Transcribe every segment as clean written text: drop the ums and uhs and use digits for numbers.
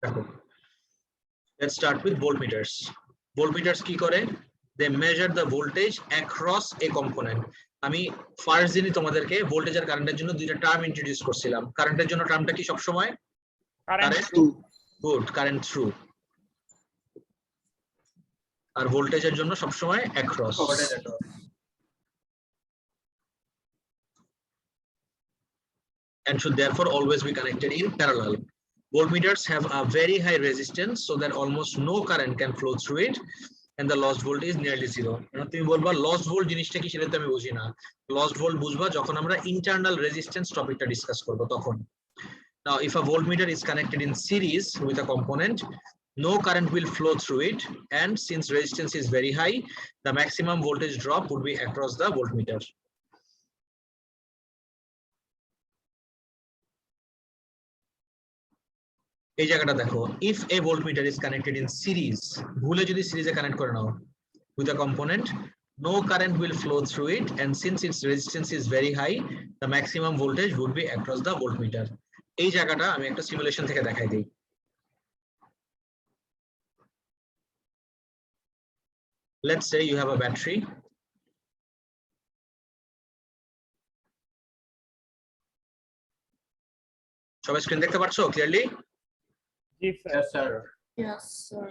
দেখো, let's start with voltmeters. Voltmeters কি করে? They measure the voltage across a component. আমি ফার্স্ট দিনই তোমাদেরকে ভোল্টেজ আর কারেন্টের জন্য দুইটা টার্ম ইন্ট্রোডিউস করছিলাম। কারেন্টের জন্য টার্মটা কি সবসময়? Current through. Good, current through. আর ভোল্টেজের জন্য সবসময় across. And should therefore always be connected in parallel. Voltmeters have a very high resistance so that almost no current can flow through it and the lost voltage is nearly zero. তুমি বলবা lost volt জিনিসটা কি, সেটা তো আমি বুঝি না। lost volt বুঝবা যখন আমরা internal resistance টপিকটা ডিসকাস করব তখন। Now if a voltmeter is connected in series with a component, no current will flow through it, and since resistance is very high, the maximum voltage drop would be across the voltmeter. এই জায়গাটা দেখো, if a voltmeter is connected in series, ভুলে যদি সিরিজে connect করে নাও with a component, no current will flow through it, and since its resistance is very high, the maximum voltage would be across the voltmeter. এই জায়গাটা আমি একটা simulation থেকে দেখাই দিই। Let's say you have a battery. সবাই screen দেখতে পাচ্ছো clearly? Yes, sir. Yes, sir.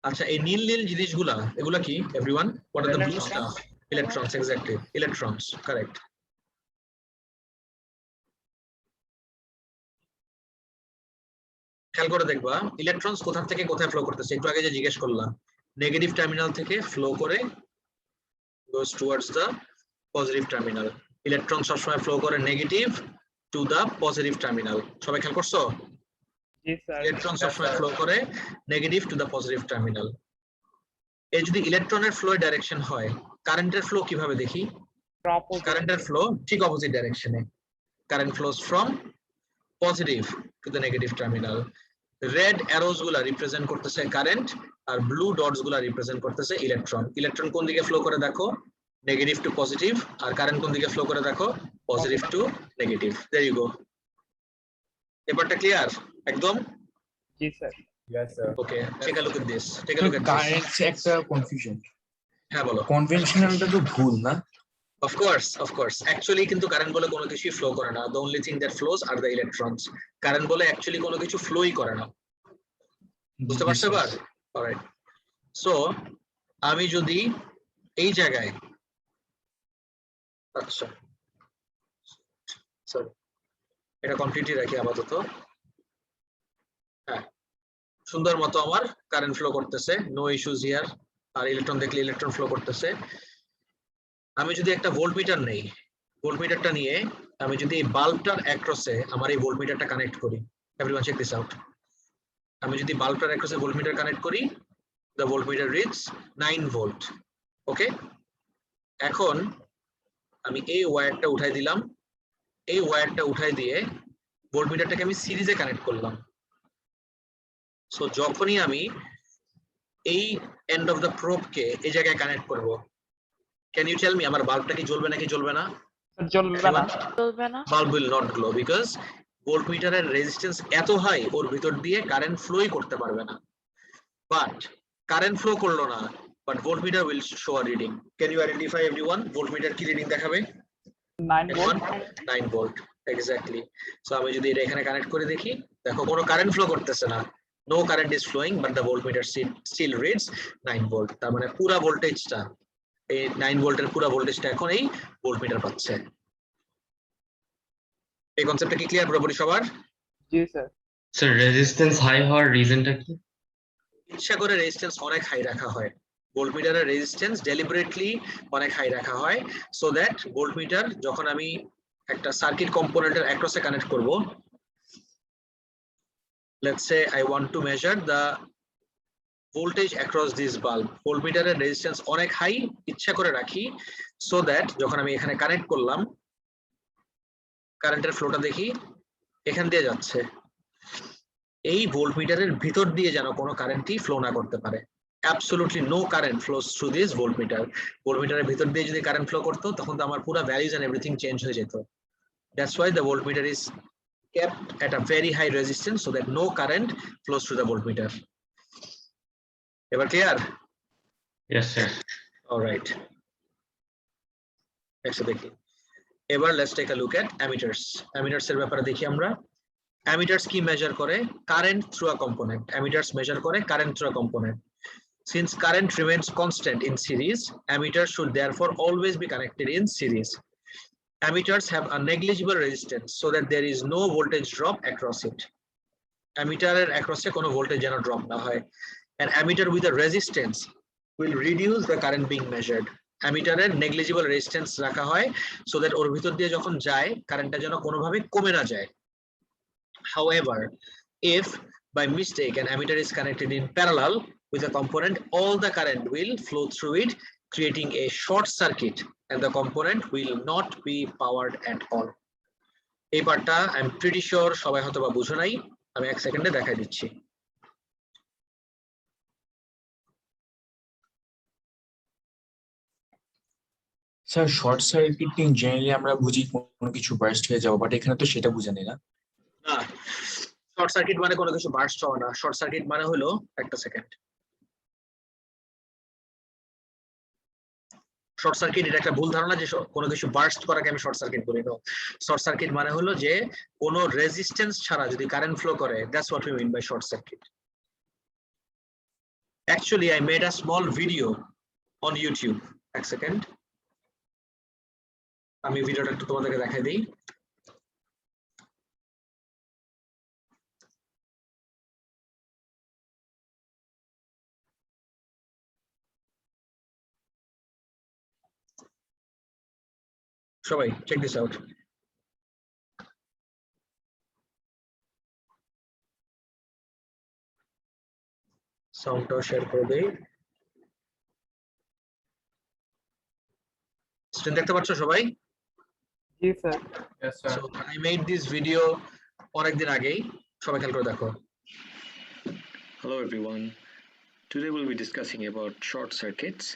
আচ্ছা, এই নীল নীল জিনিসগুলা এগুলা কি everyone? What are the blue stuff? Electrons, exactly. Electrons, correct. খেয়াল করে দেখবা ইলেকট্রনস কোথা থেকে কোথায় ফ্লো করতেছে। একটু আগে যে জিজ্ঞেস করলাম, নেগেটিভ টার্মিনাল থেকে ফ্লো করে goes towards the positive terminal. Electron সবসময় ফ্লো করে negative to the positive terminal. সবাই খেয়াল করছো? Yes, sir. ইলেকট্রন সবসময় ফ্লো করে negative to the positive terminal. এই যদি ইলেকট্রনের ফ্লো ডাইরেকশন হয়, কারেন্টের ফ্লো কিভাবে দেখি? কারেন্টের ফ্লো ঠিক অপোজিট ডাইরেকশনে। Current flows from positive to the negative terminal. Red arrows গুলা রিপ্রেজেন্ট করতেছে কারেন্ট, আর ব্লু ডটস গুলা রিপ্রেজেন্ট করতেছে ইলেকট্রন। ইলেকট্রন কোন দিকে ফ্লো করে দেখো? Negative to positive. আর কারেন্ট কোন দিকে ফ্লো করে দেখো? Positive to negative. There you go. এবারটা ক্লিয়ার একদম? Yes, sir. Yes, sir. Okay, take a look at this. Take a look at this. Current একটা কনফিউশন। হ্যাঁ বলো। কনভেনশনালটা তো ভুল না? Of course. Actually কিন্তু কারেন্ট বলে কোনো কিছুই ফ্লো করে না। The only thing that flows are the electrons. Current বলে অ্যাকচুয়ালি কোনো কিছু ফ্লোই করে না। বুঝতে পারছো এবার? অলরাইট। সো আমি যদি এই জায়গায়, আচ্ছা সরি, এটা কমপ্লিটলি রাখি আপাতত। হ্যাঁ, সুন্দর মতো আমার কারেন্ট ফ্লো করতেছে, নো ইস্যুজ হিয়ার। আর ইলেকট্রন দেখলে ইলেকট্রন ফ্লো করতেছে। আমি যদি একটা ভোল্টমিটার নেই, ভোল্টমিটারটা নিয়ে আমি যদি এই বাল্বটার অ্যাক্রসে আমার এই ভোল্টমিটারটা কানেক্ট করি, এভরিওয়ান চেক দিস আউট। আমি যদি বাল্বটার অ্যাক্রসে ভোল্টমিটার কানেক্ট করি, দ্য ভোল্টমিটার রিডস 9 ভোল্ট। ওকে, এখন আমি এই ওয়্যারটা উঠাই দিলাম। এই ওয়্যারটা উঠাই দিয়ে ভোল্টমিটারটাকে আমি সিরিজে কানেক্ট করলাম। সো যখনই আমি এই এন্ড অফ দ্য প্রোবকে এই জায়গায় কানেক্ট করব, ক্যান ইউ টেল মি আমার বাল্বটা কি জ্বলবে নাকি জ্বলবে না? চলবে না। Bulb will not glow because ভোল্টমিটারের রেজিস্ট্যান্স এত হাই, ওর ভিতর দিয়ে কারেন্ট ফ্লোই করতে পারবে না। বাট কারেন্ট ফ্লো করলো না, but voltmeter will show a reading. Can you identify everyone voltmeter কি রিডিং দেখাবে? 9 volt. 9 volt, exactly. সো আমি যদি এটা এখানে কানেক্ট করে দেখি, দেখো কোনো কারেন্ট ফ্লো করতেছে না। No current is flowing, but the voltmeter still reads 9 volt. তার মানে পুরো ভোল্টেজটা, এই 9 ভোল্টের পুরো ভোল্টেজটা এখন এই ভোল্টমিটার পাচ্ছে। এই কনসেপ্টটা কি ক্লিয়ার পুরোপুরি সবার? জি স্যার। স্যার রেজিস্ট্যান্স হাই হওয়ার রিজনটা কি? ইচ্ছা করে রেজিস্ট্যান্স অনেক হাই রাখা হয়। ভোল্টমিটারের রেজিস্ট্যান্স ডেলিবারেটলি অনেক হাই রাখা হয়, সো দ্যাট ভোল্টমিটার যখন আমি একটা সার্কিট কম্পোনেন্টের অ্যাক্রসে কানেক্ট করব, let's say I want to measure the voltage across this bulb. ভোল্টমিটারের রেজিস্ট্যান্স অনেক হাই ইচ্ছা করে রাখি, সো দ্যাট যখন আমি এখানে কানেক্ট করলাম, কারেন্টের ফ্লোটা দেখি এখান দিয়ে যাচ্ছে। এই ভোল্টমিটারের ভিতর দিয়ে যেন কোনো কারেন্টই ফ্লো না করতে পারে। Absolutely no current flows through this voltmeter. ভোল্টমিটারের ভিতর দিয়ে যদি কারেন্ট ফ্লো করতো তখন তো আমার পুরো ভ্যালুজ এন্ড এভরিথিং চেঞ্জ হয়ে যেত। That's why the voltmeter is kept at a very high resistance so that no current flows through the voltmeter. Ever clear? Yes, sir. All right. Next দেখি। এবার let's take a look at ammeters. Ammeters এর ব্যাপারে দেখি আমরা। Ammeters কি measure করে? Current through a component. Ammeters measure করে current through a component. Since current remains constant in series, ammeters should therefore always be connected in series. Ammeters have a negligible resistance so that there is no voltage drop across it. Ammeter across a কোনো voltage যেন drop না হয়. An ammeter with a resistance will reduce the current being measured. Ammeter negligible resistance রাখা হয় so that ওর ভিতর দিয়ে যখন যায় কারেন্টটা যেন কোনোভাবে কমে না যায়. However, if by mistake an ammeter is connected in parallel with a component, all the current will flow through it, creating a short circuit, and the component will not be powered at all. এই পার্টটা I am pretty sure সবাই হয়তো বা বুঝো নাই, আমি এক সেকেন্ডে দেখাই দিচ্ছি। স্যার শর্ট সার্কিটিং জেনারেলি আমরা বুঝি কোনো কিছু বার্স্ট হয়ে যাওয়া, বাট এখানে তো সেটা বুঝানি না। না, শর্ট সার্কিট মানে কোনো কিছু বার্স্ট হওয়া না। শর্ট সার্কিট মানে হলো, একটা সেকেন্ড, শর্ট সার্কিট এটা একটা ভুল ধারণা যে কোনো কিছু বার্স্ট করাকে আমি শর্ট সার্কিট বলি। না, শর্ট সার্কিট মানে হলো যে কোনো রেজিস্ট্যান্স ছাড়া যদি কারেন্ট ফ্লো করে, that's what we mean by short circuit. Actually, I made a small video on YouTube. এক সেকেন্ড, আমি ভিডিওটা একটু তোমাদেরকে দেখাই দিই। সবাই check this out. সাউন্ডটা শেয়ার করে দেই। স্ক্রিন দেখতে পাচ্ছ সবাই? জি sir. Yes, sir. So I made this video অনেকদিন আগেই, সবাই খেয়াল করে দেখো। Hello everyone. Today we'll be discussing about short circuits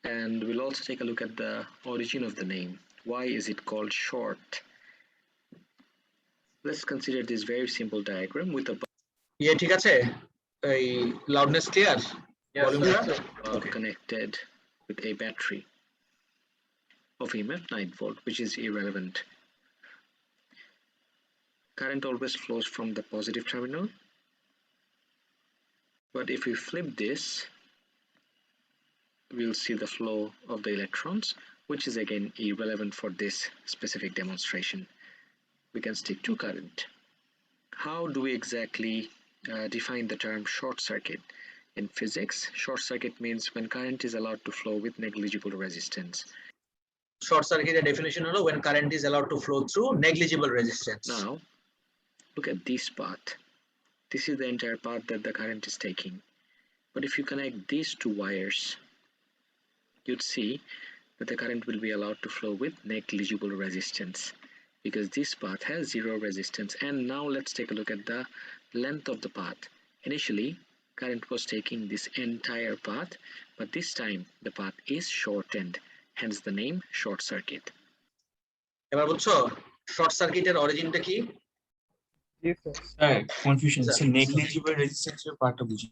and we'll also take a look at the origin of the name. Why is it called short? Let's consider this very simple diagram with a ইয়ে ঠিক আছে? এই loudness clear? ভলিউমটা bulb connected with a battery of EMF 9 volt, which is irrelevant. Current always flows from the positive terminal. But if we flip this, we'll see the flow of the electrons, which is again irrelevant for this specific demonstration. We can stick to current. How do we exactly define the term short circuit? In physics, short circuit means when current is allowed to flow with negligible resistance. Short সার্কিটের definition হলো when current is allowed to flow through negligible resistance. Now, look at this path. This is the entire path that the current is taking. But if you connect these two wires, you'd see that the current will be allowed to flow with negligible resistance because this path has zero resistance. And now let's take a look at the length of the path. Initially, current was taking this entire path, but this time the path is shortened, hence the name short circuit. এবার বুঝছো short সার্কিটের অরিজিনটা কি? জি sir. Sir confusion, Sir. Sir negligible রেজিস্ট্যান্সের পার্টটা বুঝি।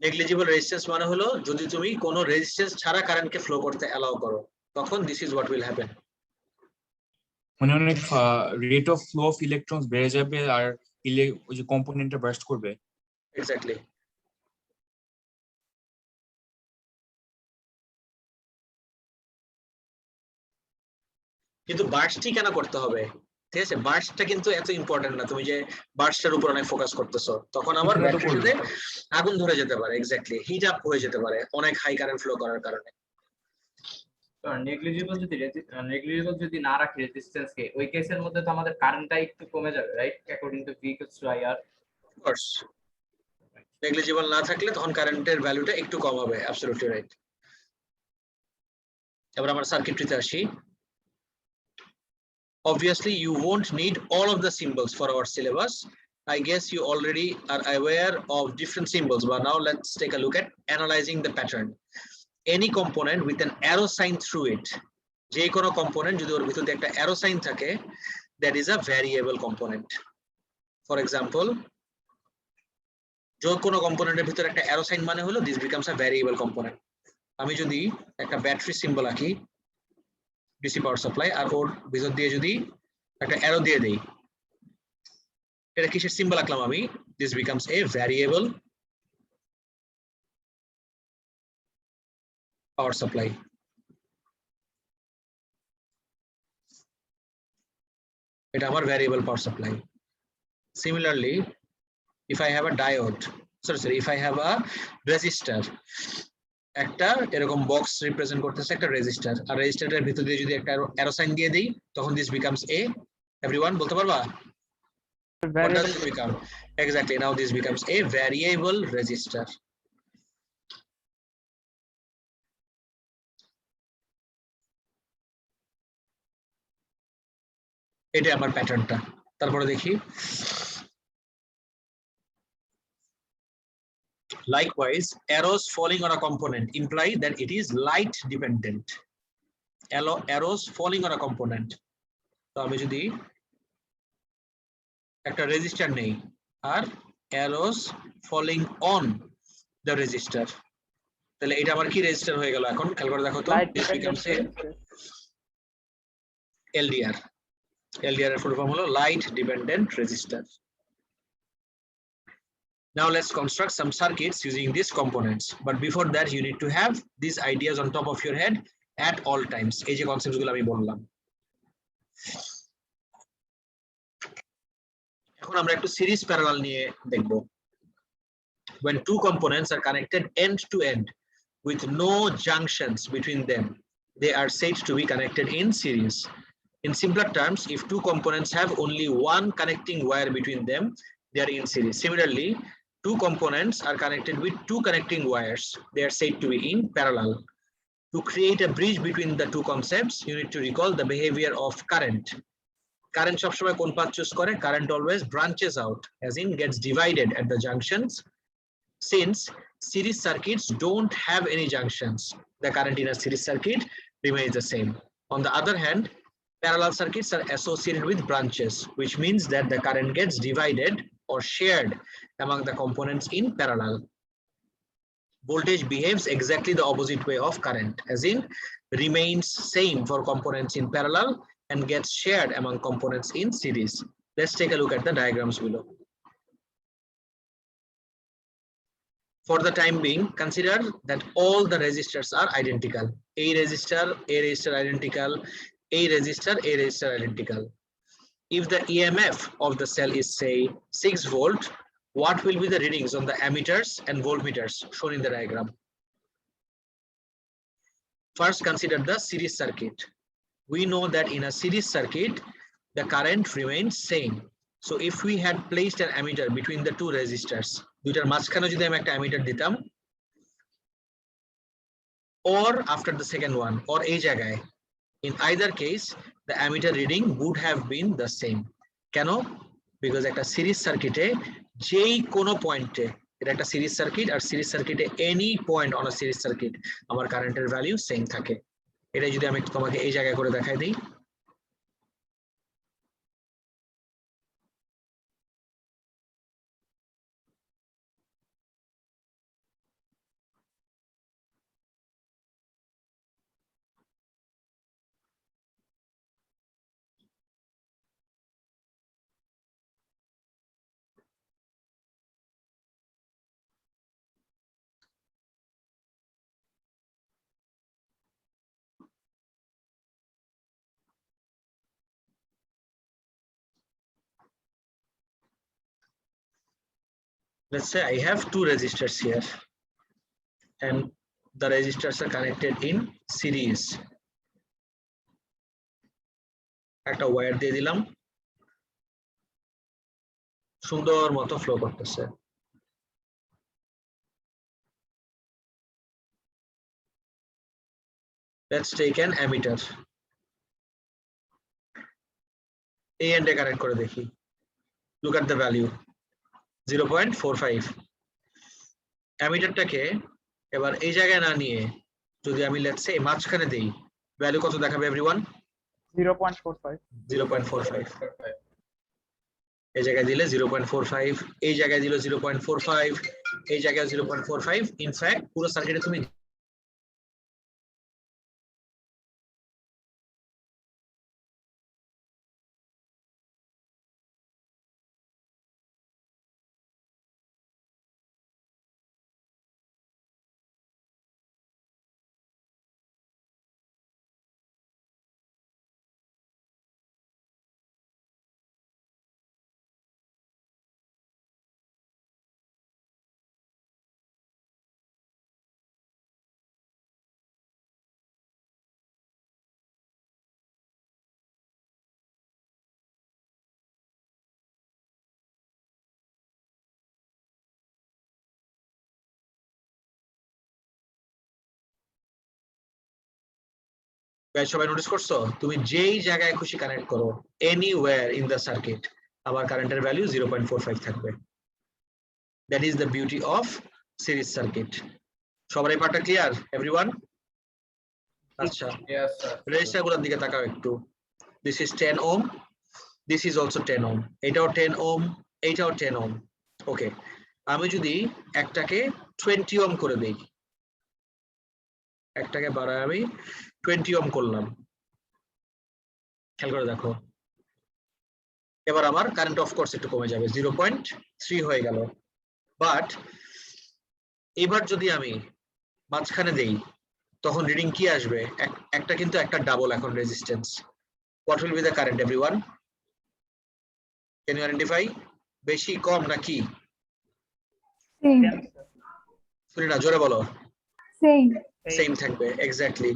Negligible resistance মানে হলো যদি তুমি কোনো রেজিস্ট্যান্স ছাড়া কারেন্টকে ফ্লো করতে অ্যালাউ করো, তখন this is what will happen. মানে অনেক rate of flow of electrons বেড়ে যাবে আর ওই যে কম্পোনেন্টটা বার্স্ট করবে। এক্স্যাক্টলি। কিন্তু বার্স্টই কেন করতে হবে? ঠিক আছে, বার্স্টটা কিন্তু এত ইম্পর্টেন্ট না। তুমি যে বার্স্টের উপর অনেক ফোকাস করতেছো, তখন আবার এখানে তো ব্যাটারিতে আগুন ধরে যেতে পারে। এক্স্যাক্টলি, হিট আপ হয়ে যেতে পারে অনেক হাই কারেন্ট ফ্লো করার কারণে। নেগলিজিবল যদি না রাখি রেজিস্ট্যান্স কে, ওই কেসের মধ্যে তো আমাদের কারেন্টটা একটু কমে যাবে, right? According to V = IR। Of course, negligible না থাকলে তখন কারেন্টের ভ্যালুটা একটু কম হবে। Absolutely right. এবার আমরা সার্কিটরিতে আসি। Obviously, you won't need all of the symbols for our syllabus. I guess you already are aware of different symbols, but now let's take a look at analyzing the pattern. Any component with an arrow sign through it, যে কোনো component যদি ওর ভিতরে একটা arrow sign থাকে, that is a variable component. For example, যে কোনো কম্পোনেন্টের ভিতরে একটা arrow sign মানে হলো this becomes a variable component. আমি যদি একটা ব্যাটারি সিম্বল আঁকি ডিসি পাওয়ার সাপ্লাই আর ওর ভিতর দিয়ে যদি একটা arrow দিয়ে দেই, এটা কিসের সিম্বল আঁকলাম আমি? This becomes a variable power supply. এটা আমার variable power supply. Similarly, if I have a diode, sorry, if I have a resistor, একটা এরকম বক্স রিপ্রেজেন্ট করতেছে একটা রেজিস্টার, আর রেজিস্টারের ভিতর দিয়ে যদি একটা arrow sign দিয়ে দেই, তখন this becomes a, everyone বলতে পারবা? What does it become? Exactly, now this becomes a variable resistor. এটা আমার প্যাটার্নটা। তারপরে দেখি, likewise arrows falling on a component imply that it is light dependent. Arrows falling on a component, তো আমি যদি একটা রেজিস্টার নেই আর arrows falling on the resistor, তাহলে এটা আমার কি রেজিস্টার হয়ে গেল? এখন খেয়াল করে দেখো তো, this becomes a LDR. LDR এর full form হলো light dependent resistor. Now let's construct some circuits using these components, but before that you need to have these ideas on top of your head at all times. এই যে concepts গুলো আমি বললাম। এখন আমরা একটু series parallel নিয়ে দেখব। When two components are connected end to end with no junctions between them, they are said to be connected in series. In simpler terms, if two components have only one connecting wire between them, they are in series. Similarly, two components are connected with two connecting wires. They are said to be in parallel. To create a bridge between the two concepts, you need to recall the behavior of current. Current সবসময় কোন path choose করে? Current always branches out, as in gets divided at the junctions. Since series circuits don't have any junctions, the current in a series circuit remains the same. On the other hand, parallel circuits are associated with branches, which means that the current gets divided or shared among the components in parallel. Voltage behaves exactly the opposite way of current, as in remains same for components in parallel and gets shared among components in series. Let's take a look at the diagrams below. For the time being, consider that all the resistors are identical. A resistor identical, A resistor identical. If the EMF of the cell is, say, 6 volt, what will be the readings on the ammeters and voltmeters shown in the diagram? First, consider the series circuit. We know that in a series circuit, the current remains same. So if we had placed an ammeter between the two resistors, দুইটার মাঝখানে যদি আমি একটা ammeter দিতাম, or after the second one, or এই জায়গায়, in either case, the ammeter reading would have been the same. কেন? Because একটা সিরিজ সার্কিটে যেই কোনো পয়েন্টে, এটা একটা সিরিজ সার্কিট, আর সিরিজ সার্কিটে any point on a series circuit আমার কারেন্টের ভ্যালু সেম থাকে। এটা যদি আমি তোমাকে এই জায়গায় করে দেখাই দিই, let's say I have two resistors here and the resistors are connected in series. একটা ওয়্যার দিয়ে দিলাম, সুন্দর মতো ফ্লো করতেছে। Let's take an ammeter. A and A connect করে দেখি। Look at the value. 0.45 অ্যামিটারটাকে এবার এই জায়গায় না নিয়ে যদি আমি লেটস সে মাঝখানে দেই ভ্যালু কত দেখাবে एवरीवन 0.45 0.45 এই জায়গায় দিলে 0.45 এই জায়গায় দিলে 0.45 এই জায়গায় 0.45 ইনফ্যাক্ট পুরো সার্কিটে তুমি গাইস সবাই নোটিস করছো তুমি যেই জায়গায় খুশি কানেক্ট করো এনিওয়্যার ইন দ্য সার্কিট আমার কারেন্টের ভ্যালু 0.45 থাকবে that is the beauty of series circuit সবার এই পার্টটা ক্লিয়ার एवरीवन আচ্ছা Yes, sir. রেজিস্টারগুলোর দিকে তাকাও একটু this is 10 ohm this is also 10 ohm এটাও 10 ওহম এটাও 10 ওহম ওকে আমি যদি একটাকে 20 ওহম করে দেই একটাকে বাড়ায় আমি 20 ওহম করলাম খেয়াল করে দেখো এবার আমার কারেন্ট অফ কোর্স একটু কমে যাবে 0.3 হয়ে গেল বাট এবার যদি আমি মাঝখানে দেই তখন রিডিং কি আসবে একটা কিন্তু একটা ডাবল এখন resistance what will be the current everyone can you identify বেশি কম নাকি Same. শুনি না জোরে বলো Same. সেম থাকবে exactly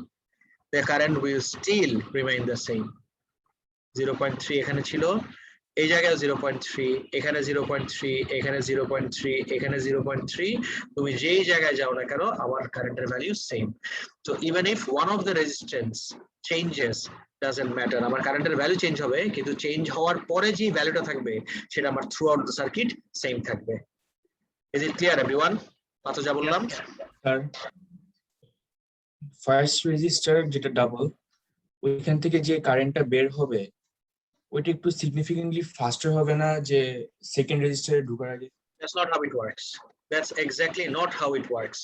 the current will still remain the same 0.3 এখানে ছিল এই জায়গায় 0.3 এখানে 0.3 এখানে 0.3 এখানে 0.3 তুমি যেই জায়গায় যাও না কেন আমার কারেন্টের value same so even if one of the resistance changes doesn't matter আমার কারেন্টের ভ্যালু চেঞ্জ হবে কিন্তু চেঞ্জ হওয়ার পরে যে ভ্যালুটা থাকবে সেটা আমার through out the circuit same থাকবে is it clear everyone পাতো যা বললাম স্যার ফার্স্ট রেজিস্টার যেটা ডাবল ওইখান থেকে যে কারেন্টটা বের হবে ওইটা একটু সিগনিফিকেন্টলি ফাস্টার হবে না যে সেকেন্ড রেজিস্টারে ঢোকার আগে That's not how it works. That's exactly not how it works.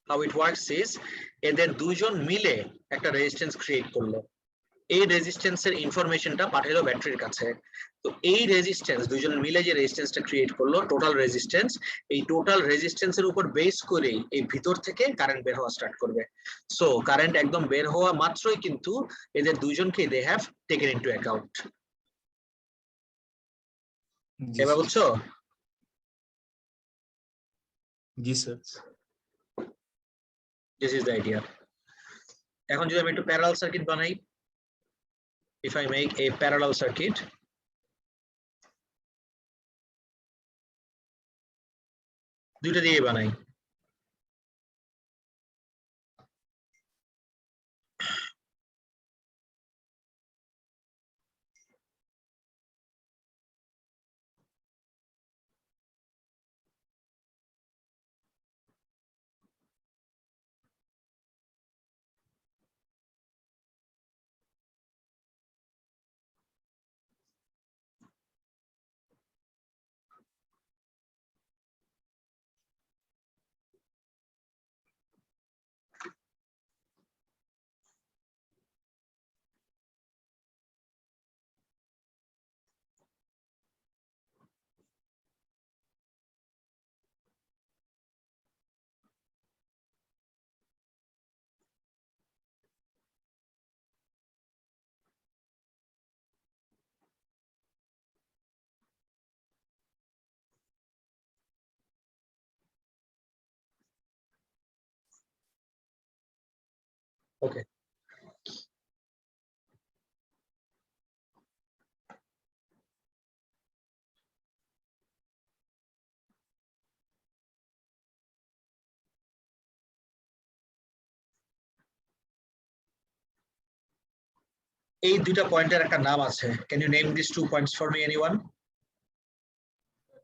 How it works is এদের দুইজন মিলে একটা রেজিস্ট্যান্স ক্রিয়েট করলো এই রেজিস্ট্যান্সের ইনফরমেশনটা পাঠালো ব্যাটারির কাছে তো এই রেজিস্ট্যান্স দুইজন মিলে যে রেজিস্ট্যান্সটা ক্রিয়েট করলো টোটাল রেজিস্ট্যান্স এই টোটাল রেজিস্ট্যান্সের উপর বেস করেই এই ভিতর থেকে কারেন্ট বের হওয়া স্টার্ট করবে সো কারেন্ট একদম বের হওয়া মাত্রই কিন্তু এদের দুইজনকে they have taken into account এবার বুঝছো জি sir This is the idea. এখন যদি আমি একটু প্যারালাল সার্কিট বানাই if I make a parallel circuit দুইটা দিয়ে বানাই Okay. এই দুইটা পয়েন্টের একটা নাম আছে can you name these 2 points for me anyone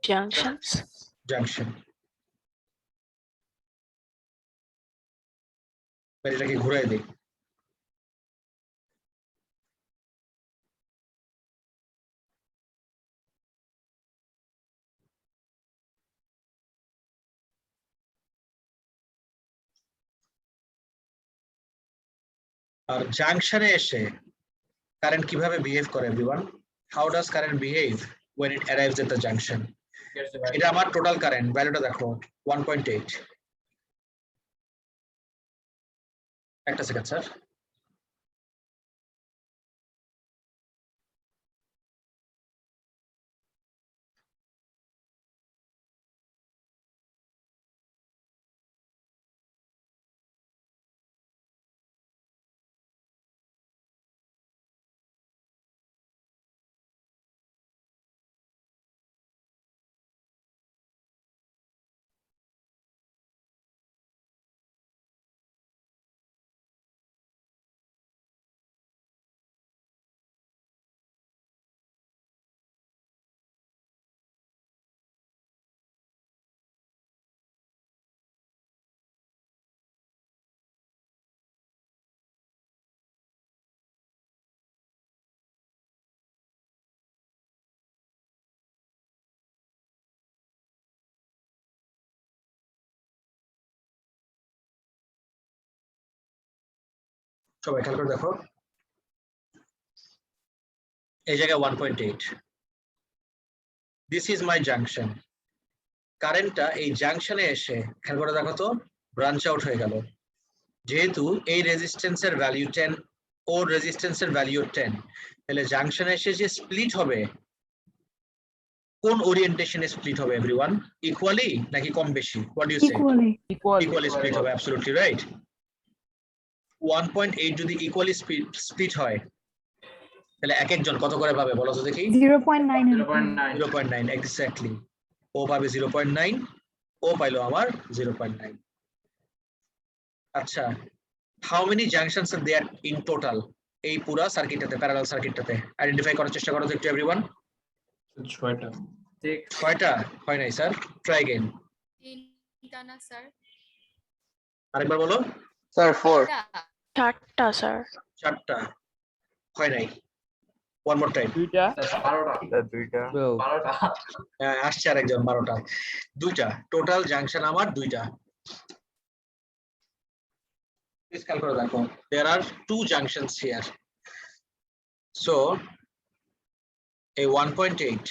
Junctions. Junction. এটাকে ঘুরাই দিই। আর জাংশনে এসে কারেন্ট কিভাবে বিহেভ করে everyone? How does current behave when it arrives at the junction? এটা আমার টোটাল কারেন্ট, ভ্যালুটা দেখো 1.8। একটা সেকেন্ড স্যার। সবাই খেয়াল করে দেখো, এই জায়গায় 1.8। This is my junction. কারেন্টটা এই জাংশনে এসে খেয়াল করে দেখো তো ব্রাঞ্চ আউট হয়ে গেল। যেহেতু এই রেজিস্ট্যান্সের ভ্যালু 10, ওর রেজিস্ট্যান্সের ভ্যালু 10, তাহলে জাংশনে এসে যে স্প্লিট হবে কোন ওরিয়েন্টেশনে স্প্লিট হবে এভরিওয়ান? ইকুয়ালি নাকি কম বেশি? What do you say? Equally split হবে, অ্যাবসলিউটলি রাইট। 1.8 যদি ইকুয়ালি স্প্লিট হয় তাহলে এক একজন কত করে পাবে বলো তো দেখি? 0.9 0.9 এক্স্যাক্টলি। ও পাবে 0.9, ও পাইলো আমার 0.9। আচ্ছা, how many junctions are there in total এই পুরো সার্কিটটাতে, প্যারালাল সার্কিটটাতে? আইডেন্টিফাই করার চেষ্টা করো তো একটু এভরিওয়ান। 6টা। কয়টা? হয় নাই স্যার, ট্রাই अगेन। 3টা না স্যার? আরেকবার বলো। স্যার 4। 4টা স্যার। 4টা হয় নাই। One more time. 2টা। 12টা। 2টা। 12টা। আসছে আরেকজন 12টা। 2টা টোটাল জাংশন আমার 2টা। প্লিজ খেয়াল করে দেখো, there are 2 junctions here. So a 1.8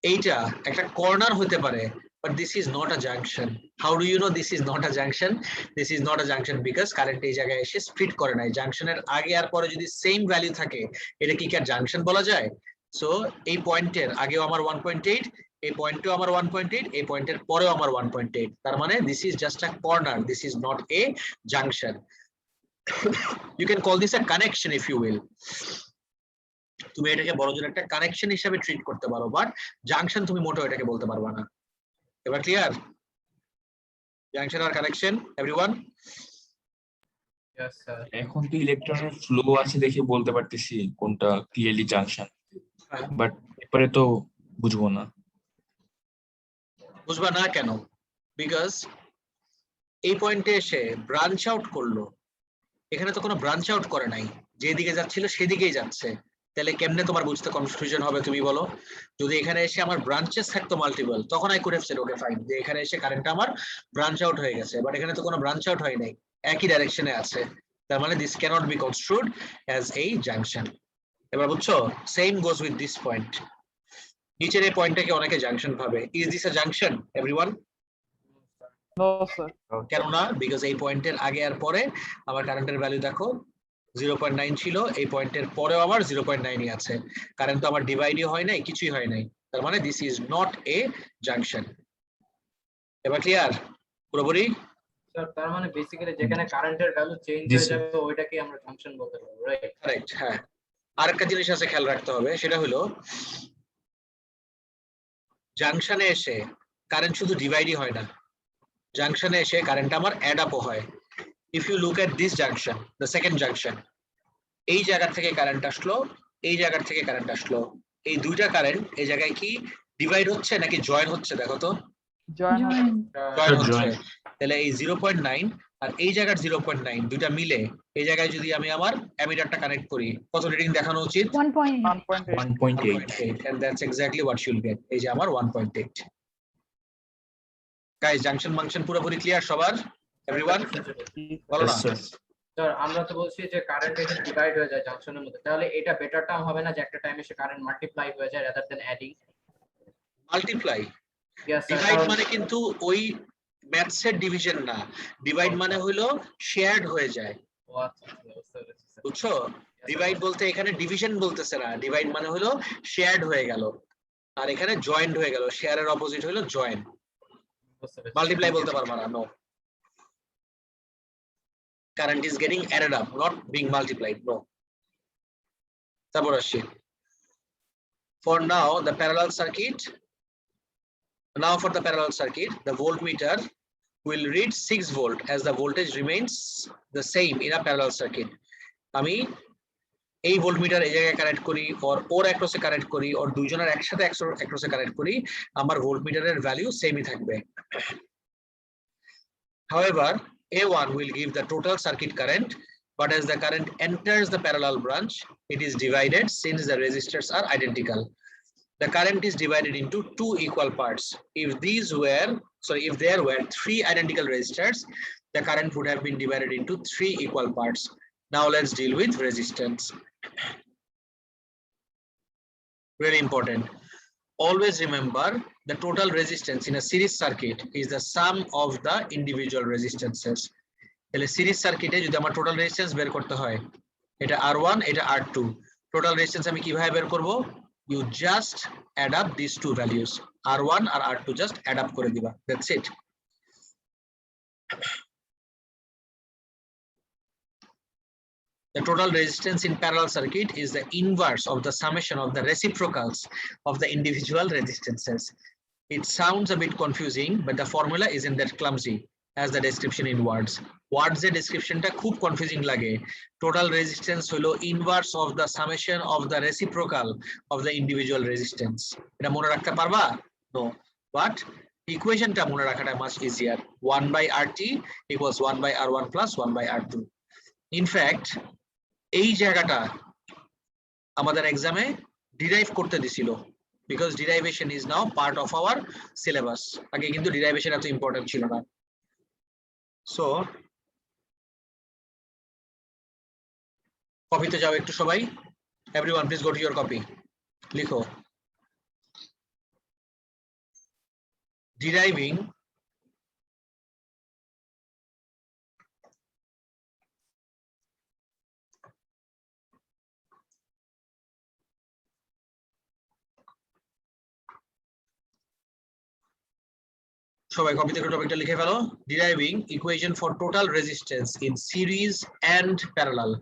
এইটা একটা কর্নার হতে পারে, but this is not a junction. How do you know this is not a junction? This is not a junction because current এই জায়গায় এসে স্প্লিট করে নাই। জাংশনের আগে আর পরে যদি সেম ভ্যালু থাকে এটা কি আর জাংশন বলা যায়? সো এই পয়েন্টের আগেও আমার 1.8, এই পয়েন্টেও আমার 1.8, এই পয়েন্টের পরেও আমার 1.8, তার মানে this is just a corner, this is not a junction. You can call this a connection if you will. তুমি এটাকে বড়জোর একটা কানেকশন হিসেবে ট্রিট করতে পারো, বাট জাংশন তুমি মোটেও এটাকে বলতে পারবা না। এবার ক্লিয়ার? জাংশন আর কানেকশন এভরিওয়ান? Yes, sir. এখন তো ইলেকট্রনের ফ্লো আছে দেখে বলতে পারতেছি কোনটা ক্লিয়ারলি জাংশন, বাট এরপরে তো বুঝবো না। বুঝবা না কেন? বিকজ এই পয়েন্টে এসে ব্রাঞ্চ আউট করলো, এখানে তো কোনো ব্রাঞ্চ আউট করে নাই, যেদিকে যাচ্ছিল সেদিকেই যাচ্ছে। তাহলে কেমনে তোমার বুঝতে কনফিউশন হবে তুমি বলো? যদি এখানে এসে আমার ব্রাঞ্চেস থাকতো মাল্টিপল, তখন I could have said okay fine, যে এখানে এসে কারেন্টটা আমার ব্রাঞ্চ আউট হয়ে গেছে, বাট এখানে তো কোনো ব্রাঞ্চ আউট হয় নাই, একই ডাইরেকশনে আছে, তার মানে this cannot be construed as a junction. এবার বুঝছো? Same goes with this point. নিচের এই পয়েন্টটাকে অনেকে জাংশন ভাবে। Is this a junction everyone? No, sir. কেন না? বিকজ এই পয়েন্টের আগে আর পরে আমার কারেন্টের ভ্যালু দেখো 0.9 ছিল, এই পয়েন্টের পরেও আমার 0.9ই আছে। কারেন্ট তো আমার ডিভাইডই হয় নাই, কিছুই হয় নাই, তার মানে this is not a junction. এবার ক্লিয়ার পুরোপুরি? স্যার তার মানে বেসিক্যালি যেখানে কারেন্টের ভ্যালু চেঞ্জ জি, হয়ে স্যার। যাবে ওইটাকে আমরা জাংশন বলতে পারবো, রাইট? কারেক্ট, হ্যাঁ। আরেকটা জিনিস আছে খেয়াল রাখতে হবে, সেটা হলো জাংশনে এসে কারেন্ট শুধু ডিভাইডই হয় না, জাংশনে এসে কারেন্ট আমার অ্যাড আপও হয়। If you look at this junction, the second junction, এই জায়গা থেকে কারেন্ট আসলো, এই জায়গা থেকে কারেন্ট আসলো, এই দুইটা কারেন্ট এই জায়গায় কি ডিভাইড হচ্ছে নাকি জয়েন হচ্ছে দেখো তো? Join. জয়েন হচ্ছে। join. তাহলে এই 0.9 আর এই জায়গার 0.9 দুইটা মিলে এই জায়গায় যদি আমি আমার অ্যামিটারটা কানেক্ট করি কত রিডিং দেখানো উচিত? 1.8. 1.8 1.8 and that's exactly what you'll get. এই যে আমার 1.8. গাইস জাংশন মাংশন পুরোপুরি ক্লিয়ার সবার? এভরিওয়ান বলো না? Yes, sir. স্যার আমরা তো বলছি যে কারেন্ট এখানে ডিভাইড হয়ে যায় জাংশনের মধ্যে, তাহলে এটা বেটার টার্ম হবে না যে একটা টাইমে সে কারেন্ট মাল্টিপ্লাই হয়ে যায় rather than adding? Multiply. Yes sir. Divide মানে কিন্তু ওই ম্যাথস এর ডিভিশন না, ডিভাইড মানে হলো শেয়ার্ড হয়ে যায়, ও আচ্ছা বুঝতে পেরেছি স্যার। বুঝছো? ডিভাইড বলতে এখানে ডিভিশন বলতেছে না, ডিভাইড মানে হলো শেয়ার্ড হয়ে গেল, আর এখানে জয়েন্ট হয়ে গেল, শেয়ারের অপোজিট হলো জয়েন। বুঝতে পেরেছি। মাল্টিপ্লাই বলতে পারবা না, no. Current is getting added up, not being multiplied, no. তারপর আসি, for now the parallel circuit, now for the parallel circuit the voltmeter will read 6 volt as the voltage remains the same in a parallel circuit. আমি এই voltmeter এই জায়গায় connect করি ওর অ্যাক্রসে connect করি ওর দুইজনের একসাথে অ্যাক্রসে কানেক্ট করি, আমার ভোল্টমিটারের ভ্যালু সেমই থাকবে। However, A1 will give the total circuit current, but as the current enters the parallel branch, it is divided since the resistors are identical. The current is divided into two equal parts. If there were 3 identical resistors, the current would have been divided into 3 equal parts. Now let's deal with resistance. Very important. Always remember the total resistance in a series circuit is the sum of the individual resistances. তাহলে series সার্কিটে যদি আমার total resistance বের করতে হয়, এটা R1 এটা R2, total resistance আমি কিভাবে বের করব? You just add up these two values, R1 R R2, just add up করে দিবা, that's it. The total resistance in parallel circuit is the inverse of the summation of the reciprocals of the individual resistances. It sounds a bit confusing, but the formula isn't that clumsy as the description in words. Words এর descriptionটা খুব confusing লাগে। Total resistance হলো inverse of the summation of the reciprocal of the individual resistance. এটা মনে রাখতে পারবা? No. But equationটা মনে রাখাটা much easier. 1 by RT equals 1 by R1 plus 1 by R2. In fact, এই জায়গাটা আমাদের এক্সামে ডিরাইভ করতে দিছিল, because derivation is now part of our syllabus. আগে কিন্তু derivation এত ইম্পর্টেন্ট ছিল না। So কপিতে যাও একটু সবাই, everyone please go to your copy, লিখো deriving সবাই কপি থেকে টপিকটা লিখে ফেলো, deriving equation for total resistance in series and parallel.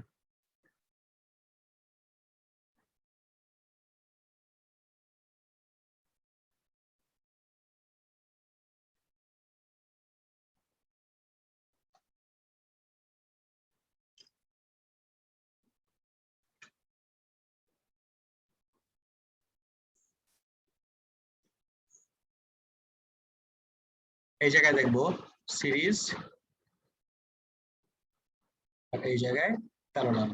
এই জায়গায় দেখবো সিরিজ আর এই জায়গায় প্যারালাল।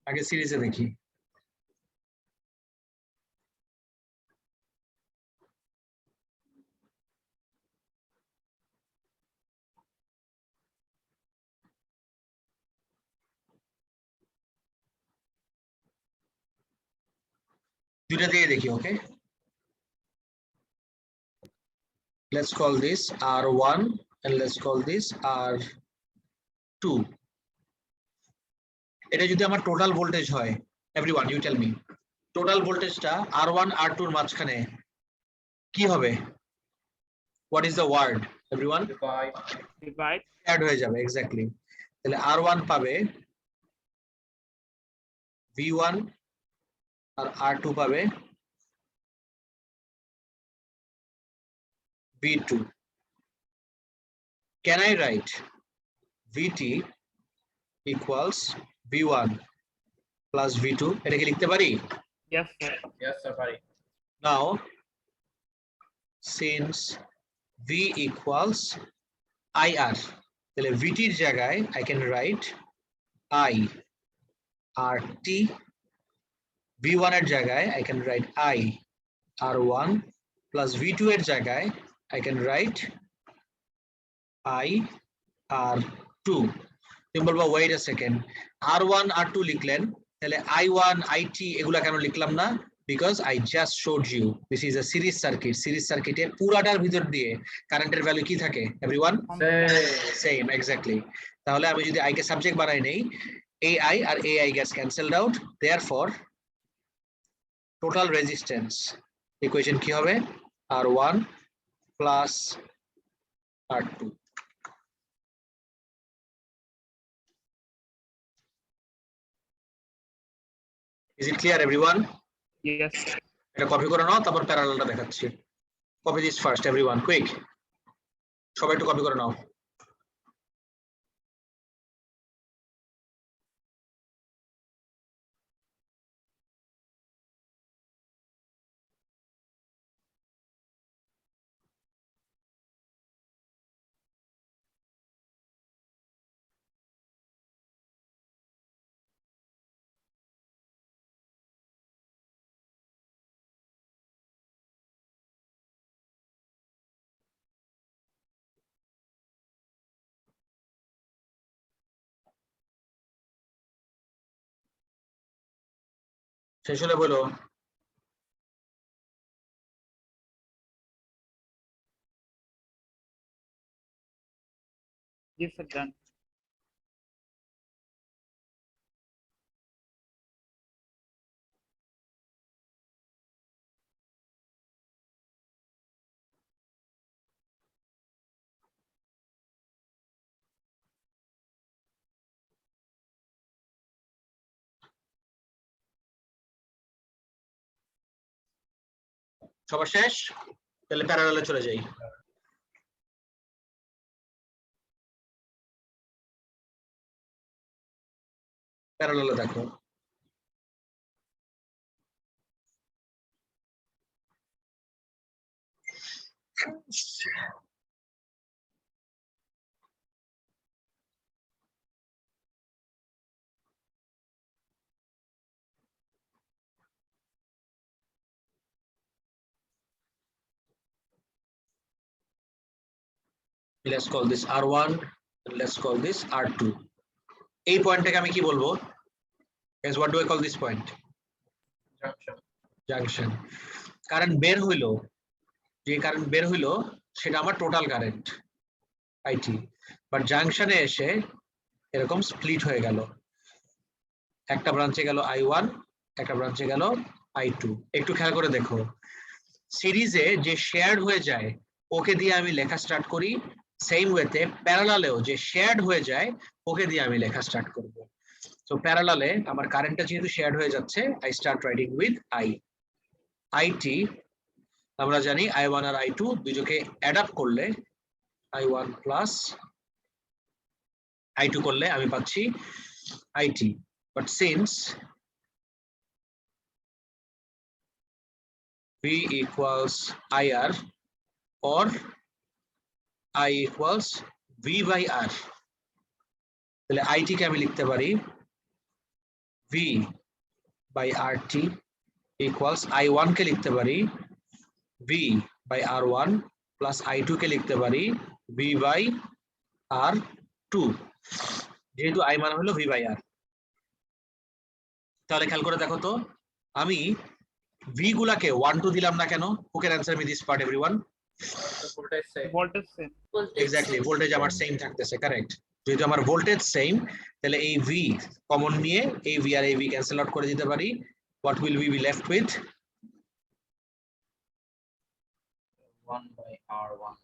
আগে সিরিজে দেখি, দুইটা দিয়ে দেখি। ওকে, let's call this R1 and let's call this R2. এটা যদি আমার টোটাল ভোল্টেজ হয়, everyone you tell me, total ভোল্টেজটা R1 R2 এর মাঝখানে কি হবে? What is the word, everyone? Divide. Add হয়ে যাবে, এক্স্যাক্টলি। তাহলে R1 পাবে V1 আর R2 পাবে V2. Can I write VT equals V1 plus v2 এটা কি লিখতে পারি? Yes, sir. Yes, sir, পারি। Now since v equals ir, তাহলে vt এর জায়গায় I can write I rt, v1 এর জায়গায় I can write I r1 plus v2 এর জায়গায় I can write I r2। তুমি বলবো wait a second, r1 r2 লিখলেন, তাহলে i1 it এগুলা কেন লিখলাম না? Because I just showed you this is a series circuit, series সার্কিটে পুরাটার ভিতর দিয়ে কারেন্টের ভ্যালু কি থাকে এভরিওয়ান? Same, exactly. তাহলে আমি যদি i কে সাবজেক্ট বানাই নেই, ai আর ai gets cancelled out, therefore total resistance equation কি হবে? r1 plus r2। Is it clear everyone? Yes. এটা কপি করে নাও, তারপর প্যারালালটা দেখাচ্ছি। Copy this first everyone, quick, সবাই একটু কপি করে নাও। শেষ হলে বলো। Yes, sir. Done. সবার শেষ? তাহলে প্যারালালে চলে যাই। প্যারালালে দেখো, let's call this r1 and let's call this r2। এই পয়েন্টটাকে আমি কি বলবো? Guys, what do I call this point? Junction. Junction. Current বের হইলো, যে কারেন্ট বের হইলো সেটা আমার টোটাল কারেন্ট IT, বাট জাংশনে এসে এরকম স্প্লিট হয়ে গেল, একটা ব্রাঞ্চে গেল I1, একটা ব্রাঞ্চে গেল I2। একটু খেয়াল করে দেখো, সিরিজে যে শেয়ার্ড হয়ে যায় ওকে দিয়ে আমি লেখা স্টার্ট করি, সেম ওয়েতে প্যারালালেও যে শেয়ার্ড হয়ে যায় ওকে দিয়ে আমি লেখা স্টার্ট করব। সো প্যারালালে আমার কারেন্টটা যেহেতু শেয়ার্ড হয়ে যাচ্ছে, I start writing with I। IT আমরা জানি I1 আর I2 দুটোকে অ্যাড আপ করলে I1 প্লাস I2 করলে আমি পাচ্ছি IT, but since V equals IR or I equals V by R, তাহলে IT কে আমি লিখতে পারি V by RT equals I1 কে লিখতে পারি V by R1 plus I2 কে লিখতে পারি V by R2, যেহেতু I মানে হলো V by R। তাহলে খেয়াল করে দেখো তো, আমি V গুলাকে 1 2 দিলাম না কেন? Who can answer me this part everyone? Voltage same. Voltage same. Exactly, voltage আমার সেম থাকতেছে, কারেক্ট। যেহেতু আমার ভোল্টেজ সেম, তাহলে এই V কমন নিয়ে এই V আর এই V ক্যান্সেল আউট করে দিতে পারি। What will we be left with? 1 by R1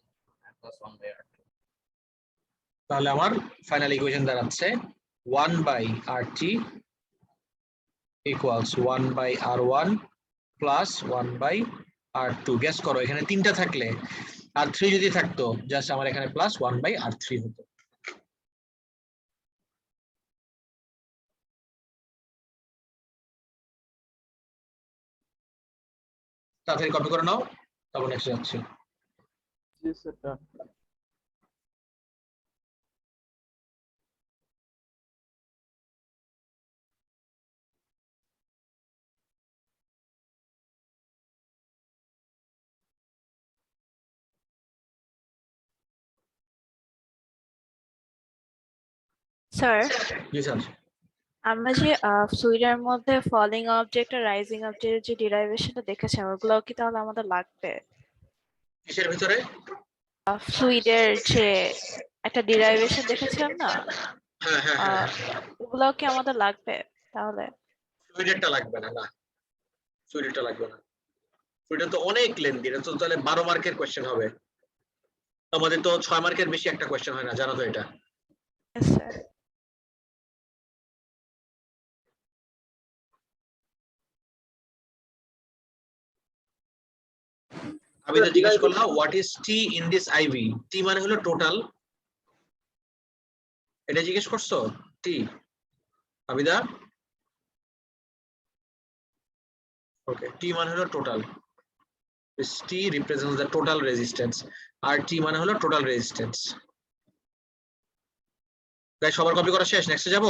and plus 1 by R2. তাহলে আমার ফাইনাল ইকুয়েশন দাঁড়াচ্ছে 1 by RT equals 1 by R1 plus 1 by R2। Guess করো, এখানে তিনটা থাকলে R3 যদি থাকতো, জাস্ট আমার এখানে প্লাস 1 by R3 হতো। তাড়াতাড়ি কপি করে নাও, তারপর নেক্সট যাচ্ছি। Yes, sir. Done. স্যার জি স্যার। আমরা যে ফ্লুইডের মধ্যে ফলিং অবজেক্ট আর রাইজিং অবজেক্টের যে ডিরাইভেশনটা দেখেছিলাম ওগুলো কি তাহলে আমাদের লাগবে? কিসের ভিতরে? ফ্লুইডের যে একটা ডিরাইভেশন দেখেছিলাম না, হ্যাঁ হ্যাঁ হ্যাঁ, ওগুলো কি আমাদের লাগবে তাহলে? ফ্লুইডেরটা লাগবে না, না ফ্লুইডেরটা লাগবে না। ফ্লুইডের তো অনেক লেন্দি, এটা তো তাহলে 12 মার্কের কোশ্চেন হবে। আমাদের তো 6 মার্কের বেশি একটা কোশ্চেন হয় না, জানো তো এটা। Yes, sir. আমি তো জিজ্ঞেস করলাম what is T in this IV, T মানে হলো টোটাল, এটা জিজ্ঞেস করছো টি আবিদা? ওকে, টি মানে হলো total, T represents the total resistance, আর টি মানে হলো টোটাল রেজিস্ট্যান্স। গাইস সবার কপি করা শেষ, নেক্সটে যাব?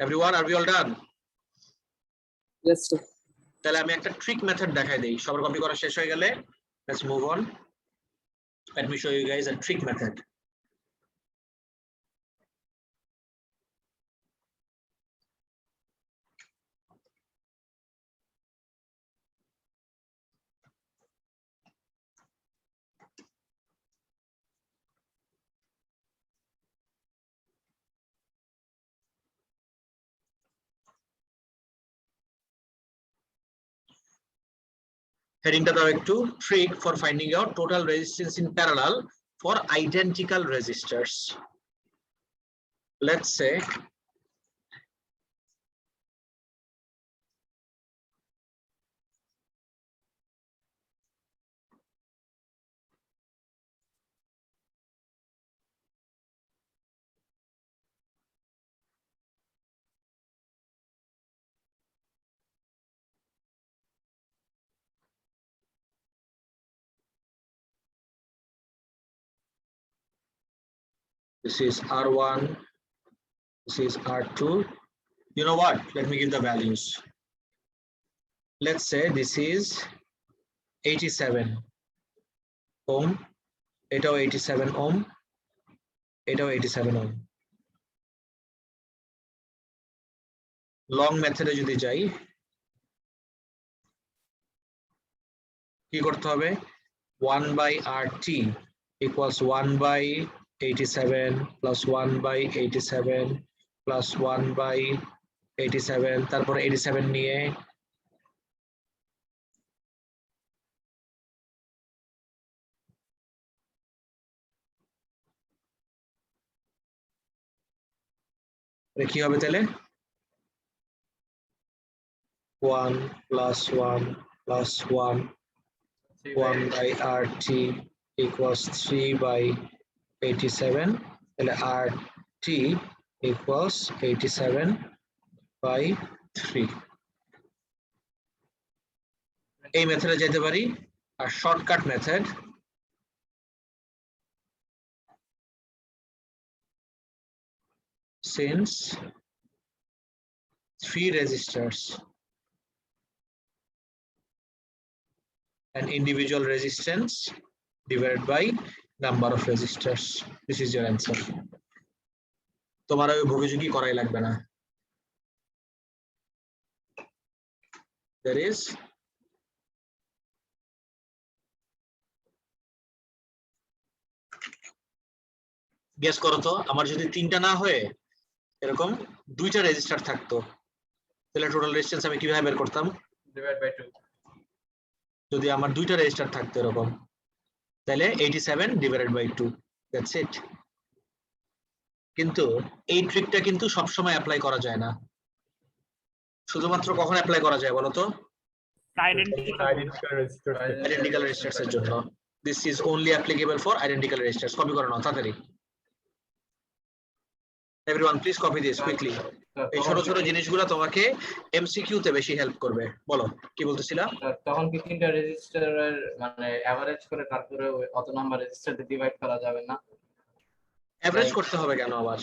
Everyone, are we all done? Yes, sir. তাহলে আমি একটা ট্রিক মেথড দেখাই দেই, সবার কপি করা শেষ হয়ে গেলে let's move on. Let me show you guys a trick method. হেডিংটা দাও একটু, trick for finding out total resistance in parallel for identical resistors. Let's say this is R1, this is R2. You know what? Let me give the values. Let's say this is 87 ohm, এটাও 87 ohm, এটাও 87 ohm. Long মেথডে যদি যাই কি করতে হবে? 1/RT equals 1/87 plus 1/87 plus 1/87, তারপর 87 নিয়ে কি হবে তাহলে? 1 plus 1 plus 1, 1/RT equals 3/87, তাহলে RT equals 87/3. এই মেথডে যেতে পারি। আর shortcut method, since 3 resistors and individual resistance divided by number of resistors, this is your answer. তোমার ওই ভোগীযোগী করাই লাগবে না। There is গেস করো তো, আমার যদি 3টা না হয়ে এরকম 2টা রেজিস্টার থাকতো তাহলে টোটাল রেজিস্ট্যান্স আমি কিভাবে বের করতাম? Divide by 2। যদি আমার 2টা রেজিস্টার থাকতো এরকম তাহলে 87 ডিভাইডেড বাই 2, দ্যাটস ইট। কিন্তু এই ট্রিকটা কিন্তু সব সময় অ্যাপ্লাই করা যায় না, শুধুমাত্র কখন অ্যাপ্লাই করা যায় বলো তো? আইডেন্টিক্যাল রেজিস্টার্স এর জন্য। This is only applicable for identical registers. Copy করে নাও তাড়াতাড়ি। Everyone, please copy this quickly. এই ছোট ছোট জিনিসগুলো তোমাকে এমসিকিউ তে বেশি হেল্প করবে। বলো কি বলতেছিলা? তখন কি তিনটা রেজিস্টারের মানে এভারেজ করে তারপরে অত নাম্বার রেজিস্টার দিয়ে ডিভাইড করা যাবে না? এভারেজ করতে হবে কেন আবার?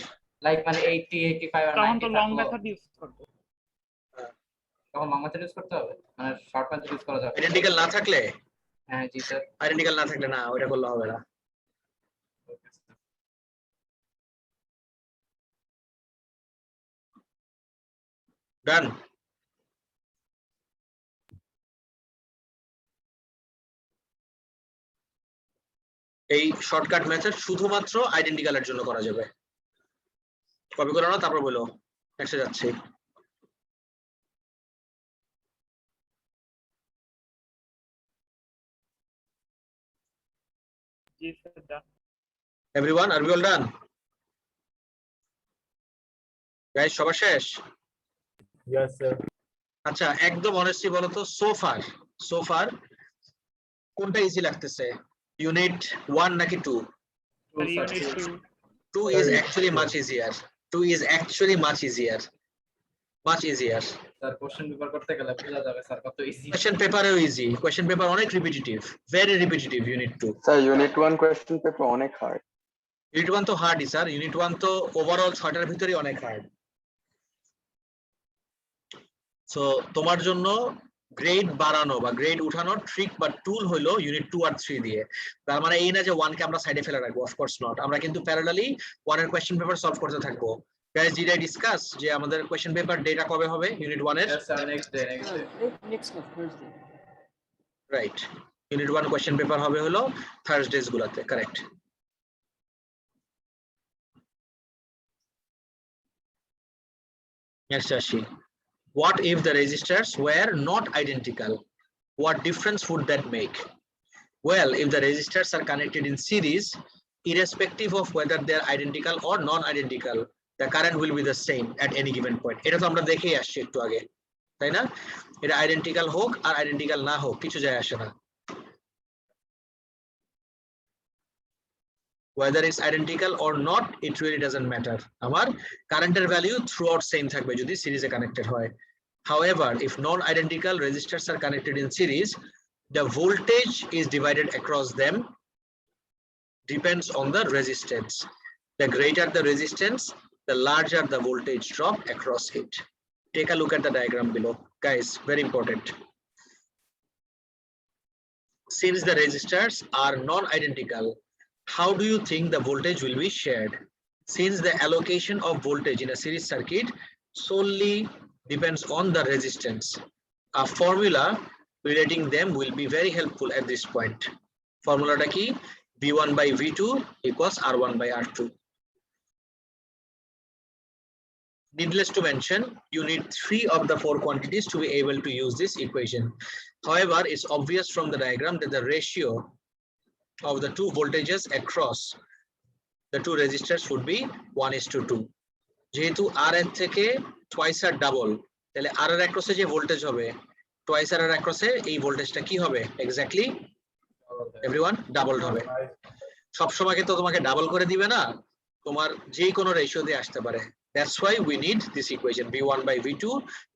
লাইক মানে 80 85 আর 90 তখন তো লং মেথড ইউজ করব। তখন লং মেথড ইউজ করতে হবে মানে শর্ট মেথড ইউজ করা যাবে আইডেন্টিক্যাল না থাকলে? হ্যাঁ জি স্যার আইডেন্টিক্যাল না থাকলে না, ওটা করলে হবে না। ডান। এই শর্টকাট মেথড শুধুমাত্র আইডেন্টিক্যালের জন্য করা যাবে। কপি করো না, তারপর বলো। নেক্সটে যাচ্ছি। জি sir done. Everyone, are we all done? Guys, সবার শেষ? Yes sir. আচ্ছা, একদম অনেস্টলি বলো তো, সো ফার কোনটা ইজি লাগতেছে? ইউনিট 1 নাকি 2? Unit 2 2 is actually much easier. 2 is actually much easier. Much easier. Sir question paper করতে গেলে বোঝা যাবে স্যার কত easy Question paper easy. Question paper অনেক repetitive. Very repetitive unit 2. Sir unit 1 question paper অনেক hard. Unit 1 তো হার্ডই sir. Unit 1 তো overall 6টার ভিতরেই অনেক হার্ড। সো তোমার জন্য গ্রেড বাড়ানো বা গ্রেড উঠানোর ট্রিক বা টুল হলো ইউনিট 2 আর 3 দিয়ে। তার মানে এই না যে 1 কে আমরা সাইডে ফেলে রাখবো, অফ কোর্স নট। আমরা কিন্তু প্যারালালি 1 এর কোশ্চেন পেপার সলভ করতে থাকবো। গাইস, ডিড আই ডিসকাস যে আমাদের কোশ্চেন পেপার ডেটা কবে হবে ইউনিট 1 এর? Sir next day next Thursday. Right, unit 1 question paper হবে হলো থার্সডেজ গুলাতে, কারেক্ট। নেক্সট আসি। What if the resistors were not identical? What difference would that make? Well, if the resistors are connected in series, irrespective of whether they are identical or non-identical, the current will be the same at any given point. এটা তো আমরা দেখেই আসছি একটু আগে, তাই না? এটা আইডেন্টিক্যাল হোক আর আইডেন্টিক্যাল না হোক কিছু যায় আসে না। Whether it's identical or not, it really doesn't matter. আমার কারেন্টের ভ্যালু throughout same থাকবে যদি সিরিজে কানেক্টেড হয়। However, if non-identical resistors are connected in series, the voltage is divided across them depends on the resistance. The greater the resistance, the larger the voltage drop across it. Take a look at the diagram below. Guys, very important. Since the resistors are non-identical, how do you think the voltage will be shared? Since the allocation of voltage in a series circuit solely depends on the resistance, a formula relating them will be very helpful at this point. Formula ta ki? V1 by V2 equals R1 by R2. Needless to mention, you need 3 of the 4 quantities to be able to use this equation. However, it's obvious from the diagram that the ratio of the 2 voltages across the 2 resistors would be 1:2. যেহেতু R এর থেকে twice আর double, তাহলে R এর across যে voltage হবে twice R এর across এই ভোল্টেজটা কি হবে এক্স্যাক্টলি? এভরিওয়ান, ডাবল হবে। সব সময় তো তোমাকে ডাবল করে দিবে না, তোমার যে কোনো রেশিও দিয়ে আসতে পারে। That's why we need this equation V1 by V2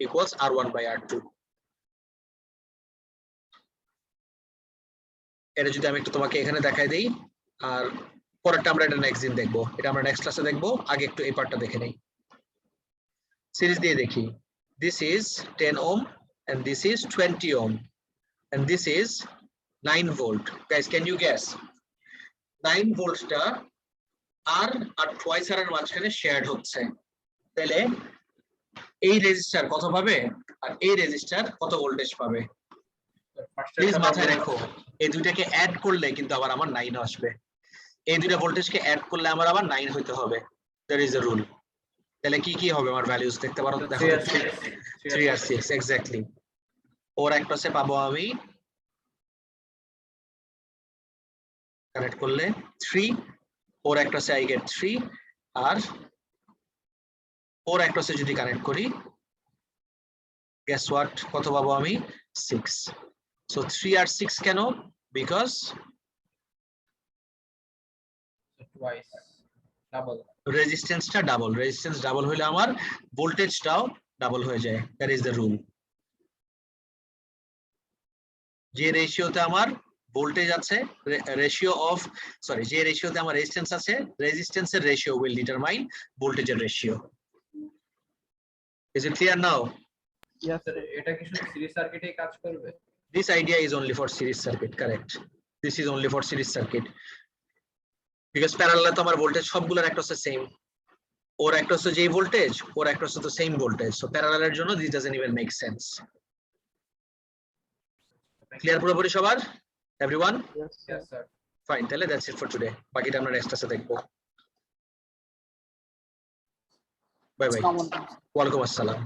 equals R1 by R2. এটা যদি আমি একটু তোমাকে এখানে দেখাই দেই, আর পরেরটা আমরা এটা নেক্সট দিন দেখবো, এটা আমরা নেক্সট ক্লাসে দেখবো। আগে একটু এই পার্টটা দেখে নেই, সিরিজ দিয়ে দেখি। This is 10 ohm and this is 20 ohm and this is 9 volt. Guys, can you guess? 9 ভোল্টটা R twice R এর মাঝখানে শেয়ার্ড হচ্ছে, তাহলে এই রেজিস্টার কত পাবে আর এই রেজিস্টার কত ভোল্টেজ পাবে? প্লিজ মাথায় রাখো, এই দুইটাকে অ্যাড করলে কিন্তু আবার আমার 9 আসবে। এই দুইটা ভোল্টেজকে অ্যাড করলে আমার আবার 9 হইতে হবে। There is a rule. তাহলে কি কি হবে আমার ভ্যালুস দেখতে পারো? দেখো 3 আর 6 এক্স্যাক্টলি। ওর একটাসে পাবো আমি কানেক্ট করলে 3, ওর একটাসে আই গেট 3, আর ওর একটাসে যদি কানেক্ট করি guess what কত পাবো আমি? 6. So 3 আর 6 কেন? Because twice ডাবল রেজিস্ট্যান্সটা ডাবল, রেজিস্ট্যান্স ডাবল হলে আমার ভোল্টেজটাও ডাবল হয়ে যায়। That is the rule. যে রেশিওতে আমার ভোল্টেজ আছে, রেশিও অফ যে রেশিওতে আমার রেজিস্ট্যান্স আছে, রেজিস্ট্যান্সের রেশিও উইল ডিটারমাইন ভোল্টেজের ratio. Is it clear now? Yes, sir এটা কি শুধু সিরিজ সার্কিটেই কাজ করবে? This idea is only for series circuit, correct? This is only for series circuit. Because parallel তো আমার ভোল্টেজ সবগুলোর একটা হচ্ছে সেম, ওর একটা হচ্ছে যেই ভোল্টেজ, ওর একটা হচ্ছে তো সেম ভোল্টেজ, সো প্যারালালের জন্য this doesn't even make sense. Clear পুরোপুরি সবার? Everyone? yes, Yes, sir. Fine, তাহলে দ্যাটস ইট ফর টুডে। বাকিটা আমরা নেক্সট ক্লাসে দেখবো। Bye bye. ওয়ালাইকুম আসসালাম।